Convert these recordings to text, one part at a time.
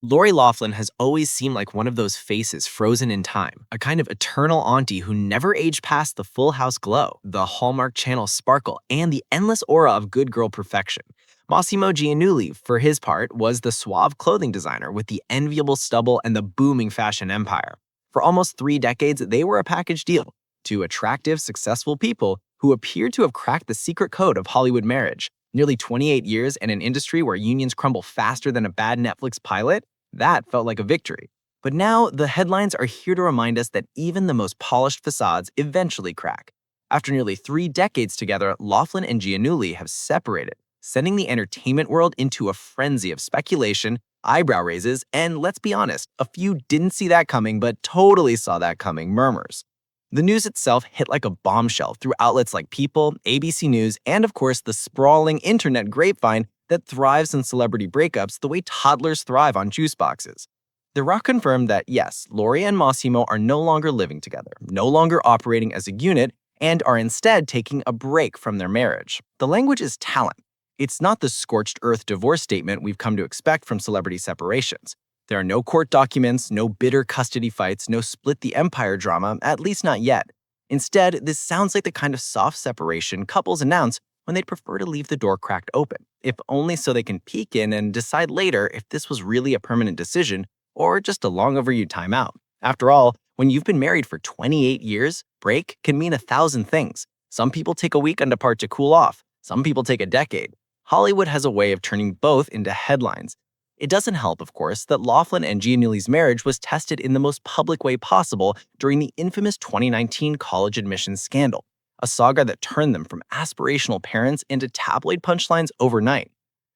Lori Loughlin has always seemed like one of those faces frozen in time, a kind of eternal auntie who never aged past the Full House glow, the Hallmark Channel sparkle, and the endless aura of good girl perfection. Mossimo Giannulli, for his part, was the suave clothing designer with the enviable stubble and the booming fashion empire. For almost 3 decades, they were a package deal, two attractive, successful people who appeared to have cracked the secret code of Hollywood marriage. Nearly 28 years in an industry where unions crumble faster than a bad Netflix pilot? That felt like a victory. But now, the headlines are here to remind us that even the most polished facades eventually crack. After nearly 3 decades together, Loughlin and Giannulli have separated, sending the entertainment world into a frenzy of speculation, eyebrow raises, and let's be honest, a few didn't see that coming but totally saw that coming murmurs. The news itself hit like a bombshell through outlets like People, ABC News, and of course the sprawling internet grapevine that thrives in celebrity breakups the way toddlers thrive on juice boxes. The Rock confirmed that yes, Lori and Mossimo are no longer living together, no longer operating as a unit, and are instead taking a break from their marriage. The language is talent. It's not the scorched earth divorce statement we've come to expect from celebrity separations. There are no court documents, no bitter custody fights, no split the empire drama, at least not yet. Instead, this sounds like the kind of soft separation couples announce when they'd prefer to leave the door cracked open, if only so they can peek in and decide later if this was really a permanent decision or just a long overdue timeout. After all, when you've been married for 28 years, break can mean 1,000 things. Some people take a weekend apart to cool off. Some people take a decade. Hollywood has a way of turning both into headlines. It doesn't help, of course, that Loughlin and Giannulli's marriage was tested in the most public way possible during the infamous 2019 college admissions scandal, a saga that turned them from aspirational parents into tabloid punchlines overnight.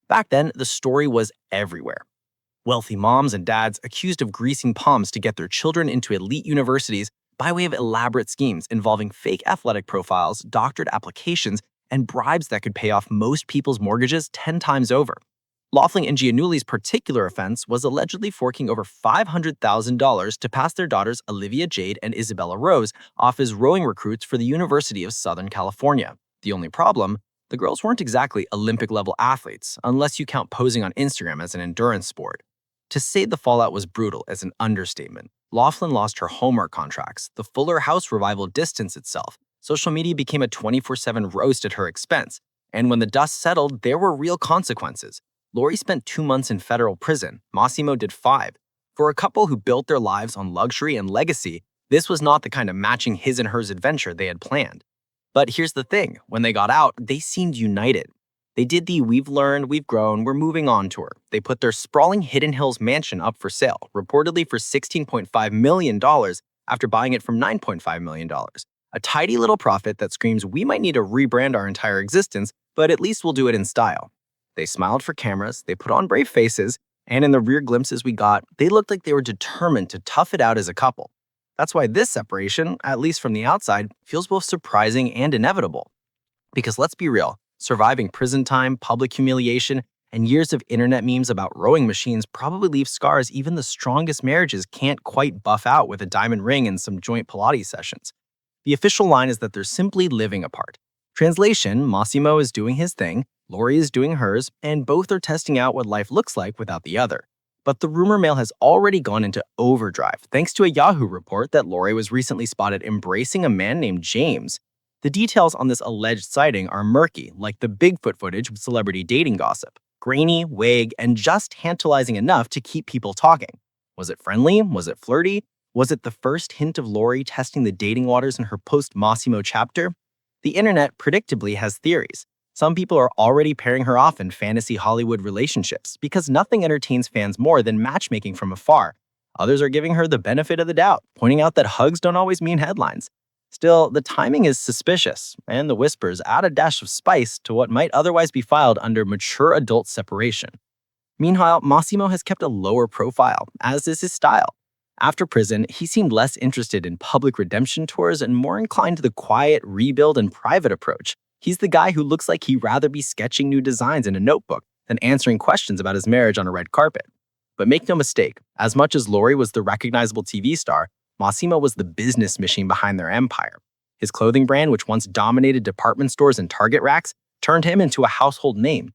Back then, the story was everywhere. Wealthy moms and dads accused of greasing palms to get their children into elite universities by way of elaborate schemes involving fake athletic profiles, doctored applications, and bribes that could pay off most people's mortgages 10 times over. Loughlin and Giannulli's particular offense was allegedly forking over $500,000 to pass their daughters Olivia Jade and Isabella off as rowing recruits for the University of Southern California. The only problem? The girls weren't exactly Olympic-level athletes, unless you count posing on Instagram as an endurance sport. To say the fallout was brutal is an understatement. Loughlin lost her Hallmark contracts, the Fuller House revival distanced itself, social media became a 24/7 roast at her expense, and when the dust settled, there were real consequences. Lori spent 2 months in federal prison. Mossimo did 5. For a couple who built their lives on luxury and legacy, this was not the kind of matching his and hers adventure they had planned. But here's the thing, when they got out, they seemed united. They did the "we've learned, we've grown, we're moving on" tour. They put their sprawling Hidden Hills mansion up for sale, reportedly for $16.5 million after buying it from $9.5 million. A tidy little profit that screams we might need to rebrand our entire existence, but at least we'll do it in style. They smiled for cameras, they put on brave faces, and in the rare glimpses we got, they looked like they were determined to tough it out as a couple. That's why this separation, at least from the outside, feels both surprising and inevitable. Because let's be real, surviving prison time, public humiliation, and years of internet memes about rowing machines probably leave scars even the strongest marriages can't quite buff out with a diamond ring and some joint Pilates sessions. The official line is that they're simply living apart. Translation, Mossimo is doing his thing, Lori is doing hers, and both are testing out what life looks like without the other. But the rumor mill has already gone into overdrive thanks to a Yahoo report that Lori was recently spotted embracing a man named James. The details on this alleged sighting are murky, like the Bigfoot footage with celebrity dating gossip. Grainy, vague, and just tantalizing enough to keep people talking. Was it friendly? Was it flirty? Was it the first hint of Lori testing the dating waters in her post-Mossimo chapter? The internet predictably has theories. Some people are already pairing her off in fantasy Hollywood relationships because nothing entertains fans more than matchmaking from afar. Others are giving her the benefit of the doubt, pointing out that hugs don't always mean headlines. Still, the timing is suspicious, and the whispers add a dash of spice to what might otherwise be filed under mature adult separation. Meanwhile, Mossimo has kept a lower profile, as is his style. After prison, he seemed less interested in public redemption tours and more inclined to the quiet, rebuild, and private approach. He's the guy who looks like he'd rather be sketching new designs in a notebook than answering questions about his marriage on a red carpet. But make no mistake, as much as Lori was the recognizable TV star, Mossimo was the business machine behind their empire. His clothing brand, which once dominated department stores and Target racks, turned him into a household name.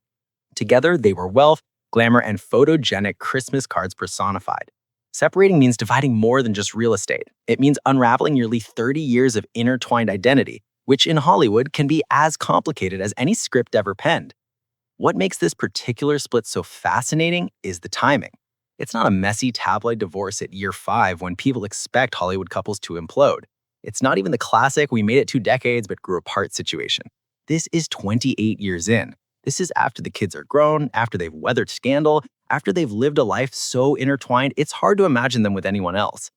Together, they were wealth, glamour, and photogenic Christmas cards personified. Separating means dividing more than just real estate. It means unraveling nearly 30 years of intertwined identity, which in Hollywood can be as complicated as any script ever penned. What makes this particular split so fascinating is the timing. It's not a messy tabloid divorce at year 5 when people expect Hollywood couples to implode. It's not even the classic "we made it 2 decades but grew apart" situation. This is 28 years in. This is after the kids are grown, after they've weathered scandal, after they've lived a life so intertwined it's hard to imagine them with anyone else.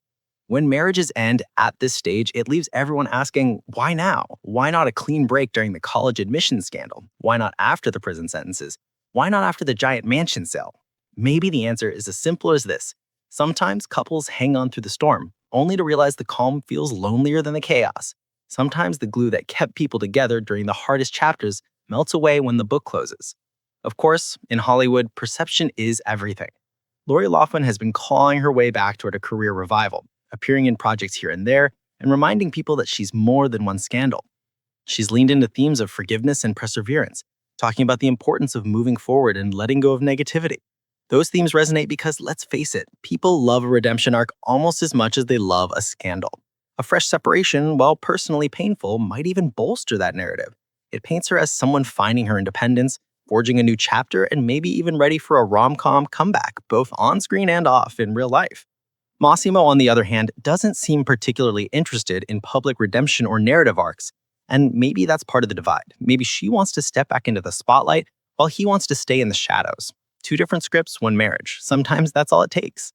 When marriages end at this stage, it leaves everyone asking, why now? Why not a clean break during the college admissions scandal? Why not after the prison sentences? Why not after the giant mansion sale? Maybe the answer is as simple as this. Sometimes couples hang on through the storm, only to realize the calm feels lonelier than the chaos. Sometimes the glue that kept people together during the hardest chapters melts away when the book closes. Of course, in Hollywood, perception is everything. Lori Loughlin has been clawing her way back toward a career revival, appearing in projects here and there, and reminding people that she's more than one scandal. She's leaned into themes of forgiveness and perseverance, talking about the importance of moving forward and letting go of negativity. Those themes resonate because, let's face it, people love a redemption arc almost as much as they love a scandal. A fresh separation, while personally painful, might even bolster that narrative. It paints her as someone finding her independence, forging a new chapter, and maybe even ready for a rom-com comeback, both on-screen and off in real life. Mossimo, on the other hand, doesn't seem particularly interested in public redemption or narrative arcs, and maybe that's part of the divide. Maybe she wants to step back into the spotlight, while he wants to stay in the shadows. 2 different scripts, 1 marriage. Sometimes that's all it takes.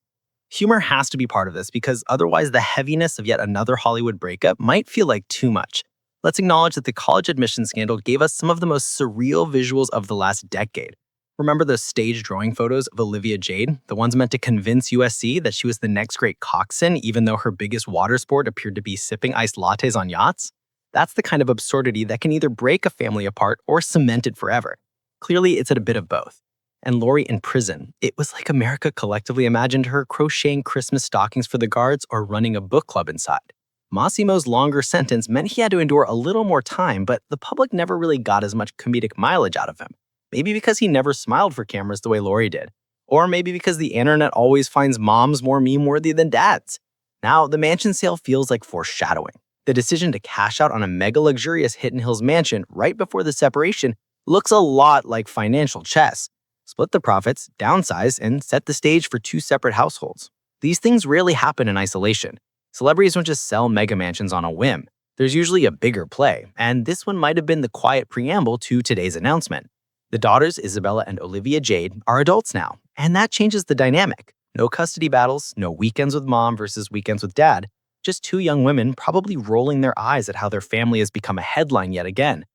Humor has to be part of this because otherwise the heaviness of yet another Hollywood breakup might feel like too much. Let's acknowledge that the college admission scandal gave us some of the most surreal visuals of the last decade. Remember those stage drawing photos of Olivia Jade, the ones meant to convince USC that she was the next great coxswain, even though her biggest water sport appeared to be sipping iced lattes on yachts? That's the kind of absurdity that can either break a family apart or cement it forever. Clearly, it's at a bit of both. And Lori in prison, it was like America collectively imagined her crocheting Christmas stockings for the guards or running a book club inside. Mossimo's longer sentence meant he had to endure a little more time, but the public never really got as much comedic mileage out of him. Maybe because he never smiled for cameras the way Lori did. Or maybe because the internet always finds moms more meme-worthy than dads. Now, the mansion sale feels like foreshadowing. The decision to cash out on a mega-luxurious Hidden Hills mansion right before the separation looks a lot like financial chess. Split the profits, downsize, and set the stage for 2 separate households. These things rarely happen in isolation. Celebrities don't just sell mega mansions on a whim. There's usually a bigger play, and this one might have been the quiet preamble to today's announcement. The daughters, Isabella and Olivia Jade, are adults now, and that changes the dynamic. No custody battles, no weekends with mom versus weekends with dad, just 2 young women probably rolling their eyes at how their family has become a headline yet again.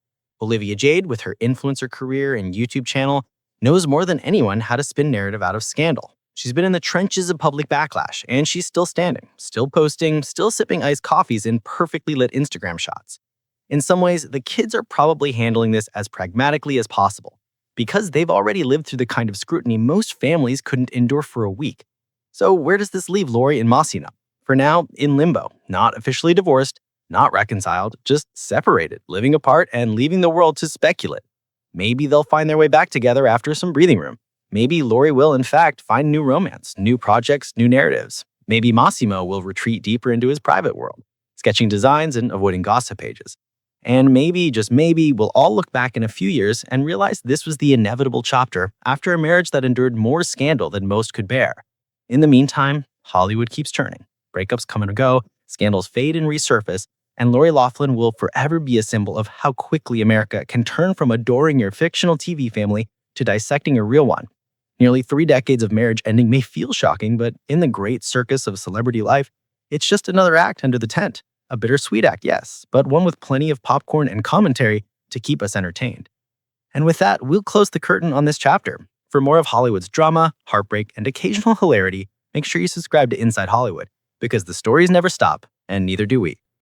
Olivia Jade, with her influencer career and YouTube channel, knows more than anyone how to spin narrative out of scandal. She's been in the trenches of public backlash, and she's still standing, still posting, still sipping iced coffees in perfectly lit Instagram shots. In some ways, the kids are probably handling this as pragmatically as possible, because they've already lived through the kind of scrutiny most families couldn't endure for a week. So where does this leave Lori and Mossimo? For now, in limbo, not officially divorced, not reconciled, just separated, living apart and leaving the world to speculate. Maybe they'll find their way back together after some breathing room. Maybe Lori will, in fact, find new romance, new projects, new narratives. Maybe Mossimo will retreat deeper into his private world, sketching designs and avoiding gossip pages. And maybe, just maybe, we'll all look back in a few years and realize this was the inevitable chapter after a marriage that endured more scandal than most could bear. In the meantime, Hollywood keeps turning. Breakups come and go, scandals fade and resurface, and Lori Loughlin will forever be a symbol of how quickly America can turn from adoring your fictional TV family to dissecting a real one. Nearly 3 decades of marriage ending may feel shocking, but in the great circus of celebrity life, it's just another act under the tent. A bittersweet act, yes, but one with plenty of popcorn and commentary to keep us entertained. And with that, we'll close the curtain on this chapter. For more of Hollywood's drama, heartbreak, and occasional hilarity, make sure you subscribe to Inside Hollywood, because the stories never stop, and neither do we.